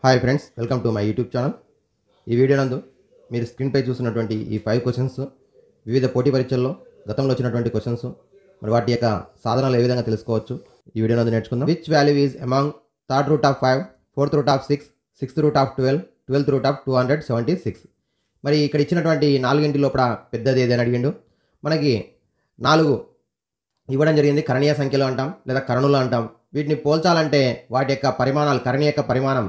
Hi friends, welcome to my YouTube channel. ఈ video నందు మీరు స్క్రీన్పై చూస్తున్నటువంటి ఈ 5 క్వశ్చన్స్ వివిధ పోటీ పరీక్షల్లో గతంలో వచ్చినటువంటి క్వశ్చన్స్, మరి వాటి యొక్క సాధనలు ఏ విధంగా తెలుసుకోవచ్చు ఈ వీడియో నందు నేర్చుకుందాం. Which value is among third root of 5, fourth root of 6, sixth root of 12, 12th root of 276. మరి ఇక్కడ ఇచ్చినటువంటి నాలుగింటి లోపల పెద్దది ఏదని అడిగిండు. మనకి 4 ఇవ్వడం జరిగింది. కరణీయ సంఖ్యలు అంటాం లేదా కరణులు అంటాం. వీటిని పోల్చాలంటే వాటి యొక్క పరిమాణాలు, కరణీయ యొక్క పరిమాణం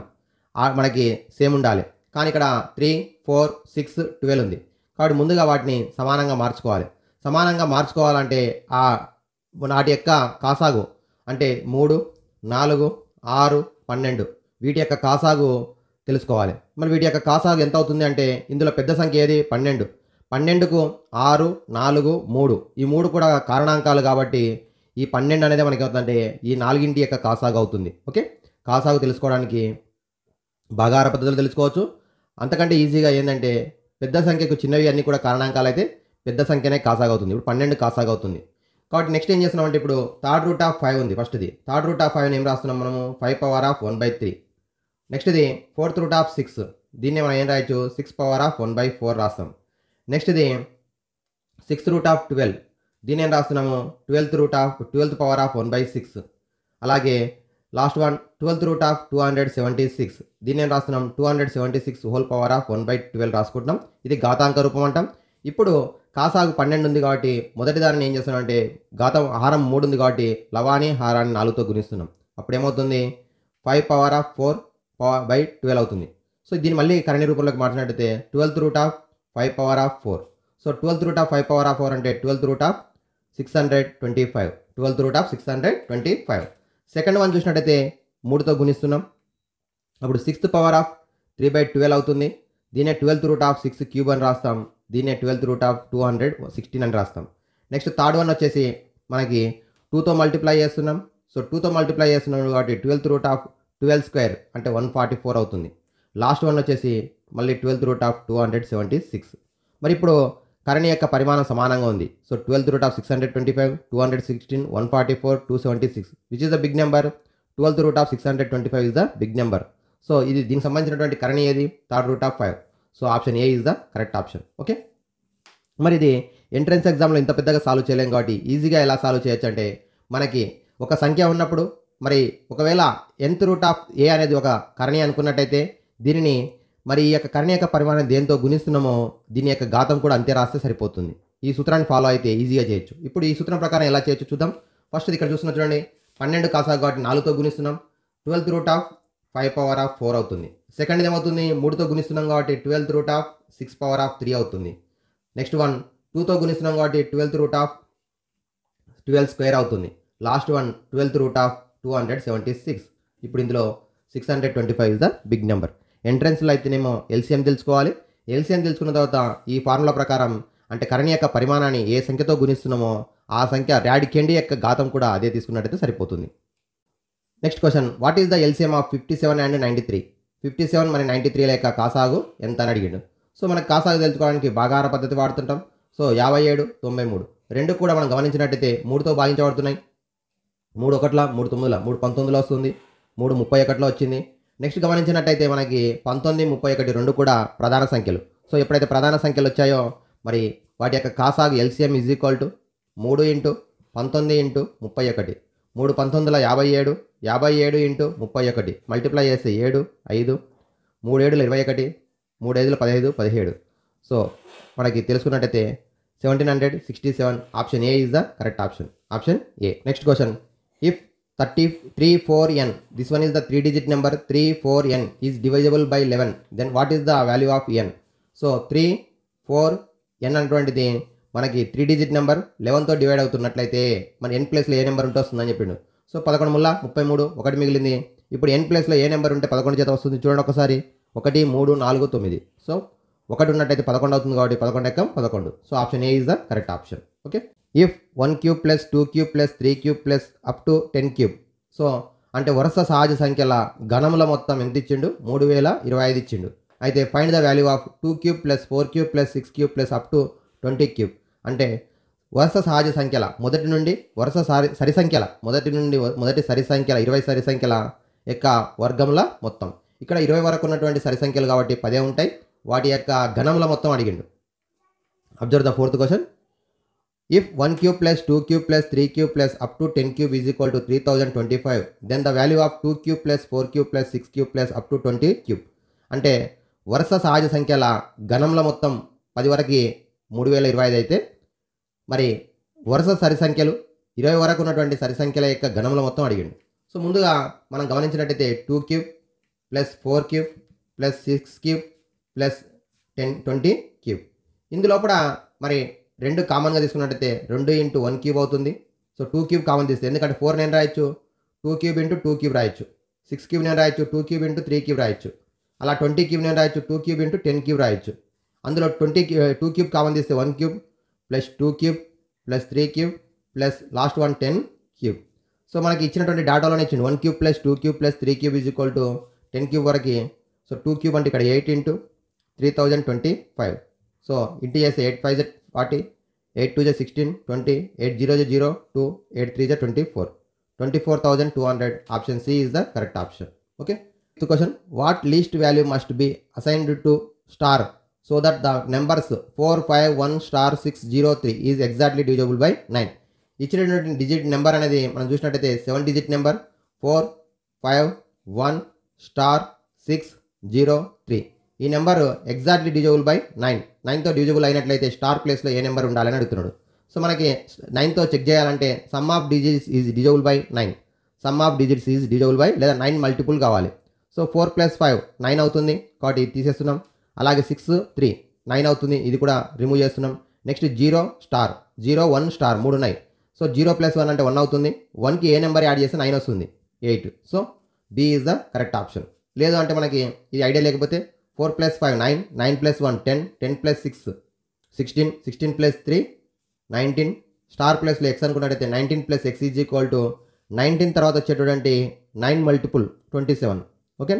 మనకి సేమ్ ఉండాలి. కానీ ఇక్కడ 3, 4, 6, 12 ఉంది. కాబట్టి ముందుగా వాటిని సమానంగా మార్చుకోవాలి. సమానంగా మార్చుకోవాలంటే వాటి యొక్క కాసాగు అంటే 3, 4, 6, 12 వీటి యొక్క కాసాగు తెలుసుకోవాలి. మరి వీటి యొక్క కాసాగు ఎంత అవుతుంది అంటే ఇందులో పెద్ద సంఖ్య ఏది? 12. 12కు 6, 4, 3 ఈ 3 కూడా కారణాంకాలు కాబట్టి ఈ 12 అనేది మనకి అవుతుందంటే ఈ నాలుగింటి యొక్క కాసాగు అవుతుంది. ఓకే, కాసాగు తెలుసుకోవడానికి భాగాహార పద్ధతులు తెలుసుకోవచ్చు. అంతకంటే ఈజీగా ఏంటంటే పెద్ద సంఖ్యకు చిన్నవి అన్నీ కూడా కారణాంకాలు అయితే పెద్ద సంఖ్యనే కాసాగు అవుతుంది. ఇప్పుడు 12 కాసాగు అవుతుంది. కాబట్టి నెక్స్ట్ ఏం చేస్తున్నామంటే ఇప్పుడు థర్డ్ రూట్ ఆఫ్ 5 ఉంది. ఫస్ట్ది థర్డ్ రూట్ ఆఫ్ 5 ఏం రాస్తున్నాం మనము? 5^1/3. నెక్స్ట్ది ఫోర్త్ రూట్ ఆఫ్ 6, దీన్ని మనం ఏం రాయొచ్చు? 6^1/4 రాస్తాం. నెక్స్ట్ది సిక్స్త్ రూట్ ఆఫ్ 12, దీన్ని ఏం రాస్తున్నాము? 12^1/6. అలాగే last one 12th root of 276, దీన్ని ఏం రాస్తున్నాం? 276^1/12 రాసుకుంటున్నాం. ఇది ఘాతాంక రూపం అంటాం. ఇప్పుడు కాసాగు 12 ఉంది కాబట్టి మొదటి దానిని ఏం చేస్తున్నాం అంటే హారం 3 ఉంది కాబట్టి లవాని హారాన్ని 4తో గుణిస్తున్నాం. అప్పుడు ఏమవుతుంది? 5^4/12 అవుతుంది. సో దీన్ని మళ్ళీ కరణి రూపంలోకి మార్చినట్టయితే 12th root of 5^4. So 12th root of 5^4 అంటే 12th root of 625. 12th root of 625. Second one చూసినట్టయితే 3తో గుణిస్తున్నాం. అప్పుడు 6th పవర్ ఆఫ్ 3/12 అవుతుంది. దీన్నే 12th రూట్ ఆఫ్ 6 క్యూబ్ అని రాస్తాం. దీన్నే 12th రూట్ ఆఫ్ 216 అని రాస్తాం. నెక్స్ట్ థర్డ్ వన్ వచ్చేసి మనకి 2తో మల్టిప్లై చేస్తున్నాం. సో 2తో మల్టిప్లై చేస్తున్నాం కాబట్టి 12th రూట్ ఆఫ్ 12² అంటే 144 అవుతుంది. లాస్ట్ వన్ వచ్చేసి మళ్ళీ 12th రూట్ ఆఫ్ 276. మరి ఇప్పుడు కరణి యొక్క పరిమాణం సమానంగా ఉంది. So 12th root of 625, 216, 144, 276 which is the big number? 12th root of 625 is the big number. So ఇది దీనికి సంబంధించినటువంటి కరణి ఏది? Third root of 5. So option A is the correct option. Okay, మరి ఇది ఎంట్రన్స్ ఎగ్జామ్లో ఇంత పెద్దగా సాల్వ్ చేయలేం కాబట్టి ఈజీగా ఎలా సాల్వ్ చేయొచ్చు అంటే మనకి ఒక సంఖ్య ఉన్నప్పుడు మరి ఒకవేళ nth రూట్ ఆఫ్ ఏ అనేది ఒక కరణి అనుకున్నట్టయితే దీనిని మరి ఈ యొక్క కరణి యొక్క పరిమాణం దేంతో గుణిస్తున్నామో దీని యొక్క ఘాతం కూడా అంతే రాస్తే సరిపోతుంది. ఈ సూత్రాన్ని ఫాలో అయితే ఈజీగా చేయొచ్చు. ఇప్పుడు ఈ సూత్రం ప్రకారం ఎలా చేయొచ్చు చూద్దాం. ఫస్ట్ ఇక్కడ చూస్తున్నా చూడండి, 12 కాసాగు కాబట్టి 4తో గుణిస్తున్నాం. 12th రూట్ ఆఫ్ 5^4 అవుతుంది. సెకండ్ ఏమవుతుంది? 3తో గుణిస్తున్నాం కాబట్టి 12th రూట్ ఆఫ్ 6^3 అవుతుంది. నెక్స్ట్ వన్ 2తో గుణిస్తున్నాం కాబట్టి 12th రూట్ ఆఫ్ 12² అవుతుంది. Last one 12th root of 276. ఇప్పుడు ఇందులో 625 ఇస్ ద బిగ్ నెంబర్. ఎంట్రన్స్లో అయితేనేమో ఎల్సిఎం తెలుసుకోవాలి. ఎల్సిఎం తెలుసుకున్న తర్వాత ఈ ఫార్ములా ప్రకారం అంటే కరణి యొక్క పరిమాణాన్ని ఏ సంఖ్యతో గుణిస్తున్నామో ఆ సంఖ్య రాడికెండి యొక్క ఘాతం కూడా అదే తీసుకున్నట్టయితే సరిపోతుంది. Next question, what is the LCM of 57 and 93? 57 మరి 93 యొక్క కాసాగు ఎంత అని అడిగిండు. సో మనకు కాసాగు తెలుసుకోవడానికి భాగాహార పద్ధతి వాడుతుంటాం. సో 57, 93 రెండు కూడా మనం గమనించినట్టయితే 3తో భాగించబడుతున్నాయి. 3 1 3 9 3 19 వస్తుంది. 3 31 వచ్చింది. నెక్స్ట్ గమనించినట్టయితే మనకి 19, 31 రెండు కూడా ప్రధాన సంఖ్యలు. సో ఎప్పుడైతే ప్రధాన సంఖ్యలు వచ్చాయో మరి వాటి యొక్క కాసాగు LCM is equal to 3 × 19 × 31. 3 19 57, 57 × 31 multiply చేస్తే 7, 5, 3 7 21, 3 5 15, 17. సో మనకి తెలుసుకున్నట్టయితే 1767. Option A is the correct option. Option A. Next question, if 34n, this one is the 3-digit number, 34n is divisible by 11, then what is the value of n? So 3, 4, n అనేటువంటిది మనకి 3-digit number 11తో divide అవుతున్నట్లయితే మన n ప్లేస్లో ఏ number ఉంటే వస్తుందని చెప్పిండు. So 11 Mullah 33, 1 మిగిలింది. ఇప్పుడు n ప్లేస్లో ఏ నెంబర్ ఉంటే 11 చేత వస్తుంది చూడండి ఒకసారి. 1 3 4 9. సో 1 ఉన్నట్టయితే 11 అవుతుంది కాబట్టి 11 ఎక్కం 11. So option A is the correct option. Okay, if 1³ + 2³ + 3³ + up to 10³. So అంటే వరుస సహజ సంఖ్యల గణముల మొత్తం ఎంత ఇచ్చిండు? 3025 ఇచ్చిండు. అయితే find the value of 2³ + 4³ + 6³ + up to 20³ అంటే వరుస సహజ సంఖ్యల మొదటి నుండి వరుస సరి సంఖ్యల మొదటి సరి సంఖ్యల 20 సరి సంఖ్యల యొక్క వర్గముల మొత్తం. ఇక్కడ 20 వరకు ఉన్నటువంటి సరి సంఖ్యలు కాబట్టి 10 ఉంటాయి. వాటి యొక్క ఘనముల మొత్తం అడిగిండు. Observe the fourth question. If 1 cube plus 2 cube plus 3 cube plus up to 10 cube is equal to 3025, then the value of 2 cube plus 4 cube plus 6 cube plus up to 20 cube. అంటే వరుస సహజ సంఖ్యల ఘనముల మొత్తం 10 వరకు 3025 అయితే మరి వరుస సరి సంఖ్యలు 20 వరకు ఉన్నటువంటి సరి సంఖ్యల యొక్క ఘనముల మొత్తం అడిగిండు. సో ముందుగా మనం గమనించినట్టయితే 2 cube plus 4 cube plus 6 cube plus 20 cube. ఇందులోపల మరి 2 కామన్గా తీసుకున్నట్టయితే 2 ఇంటూ 1 క్యూబ్ అవుతుంది. సో 2 క్యూబ్ కామన్ తీస్తే, ఎందుకంటే 4 నేను రాయొచ్చు, 2 క్యూబ్ ఇంటూ 2 క్యూబ్ రాయొచ్చు, 6 క్యూబ్ నేను రాయొచ్చు, 2 క్యూబ్ ఇంటూ 3 క్యూబ్ రాయొచ్చు, అలా 20 క్యూబ్ నేను రాయొచ్చు, 2 క్యూబ్ ఇంటూ 10 క్యూబ్ రాయొచ్చు. అందులో 2 క్యూబ్ కామన్ తీస్తే 1 cube plus 2 cube plus 3 cube plus last one 10 cube. So మనకి ఇచ్చినటువంటి డాటాలోనే ఇచ్చింది 1 cube plus 2 cube plus 3 cube is equal to 10 cube వరకు. సో 2 క్యూబ్ అంటే ఇక్కడ 8 ఇంటూ 3025. సో ఇంటూ చేస్తే 8 5 40, 8 2 16, 20, 8 0 0 2, 8 3 24, 24,200. Option C is the correct option. Okay. The question, what least value must be assigned to star so that the numbers 4 5 1 star 6 0 3 is exactly divisible by 9. ఇచ్చినటువంటి digit number అనేది మనం చూసినట్టయితే 7 digit number 4 5 1 star 6 0 3. ఈ number exactly divisible by 9. 9తో divisible అయినట్లయితే star ప్లేస్లో ఏ number ఉండాలని అడుగుతున్నాడు. సో మనకి 9తో చెక్ చేయాలంటే sum of digits is divisible by 9. Sum of digits is divisible by లేదా 9 మల్టిపుల్ కావాలి. సో 4 + 5 9 అవుతుంది కాబట్టి ఇది తీసేస్తున్నాం. అలాగే 6 3 9 అవుతుంది, ఇది కూడా రిమూవ్ చేస్తున్నాం. నెక్స్ట్ 0 స్టార్ 0 1 స్టార్ 3 ఉన్నాయి. సో 0 + 1 అంటే 1 అవుతుంది. 1కి ఏ నెంబర్ యాడ్ చేస్తే 9 వస్తుంది, 8. So B is the correct option. లేదు అంటే మనకి ఇది ఐడియా లేకపోతే 4 + 5 9, 9 + 1 10, 10 + 6 16, 16 + 3 19, స్టార్ ప్లస్లో ఎక్స్ అనుకున్నట్టయితే 19 + x ఈజ్ ఈక్వల్ టు 19 తర్వాత వచ్చేటువంటి 9 multiple 27. Okay.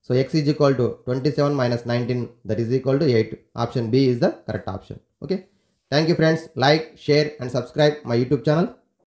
So x is equal to 27 - 19, that is equal to 8. Option B is the correct option. Okay. Thank you friends. Like, share and subscribe my YouTube channel.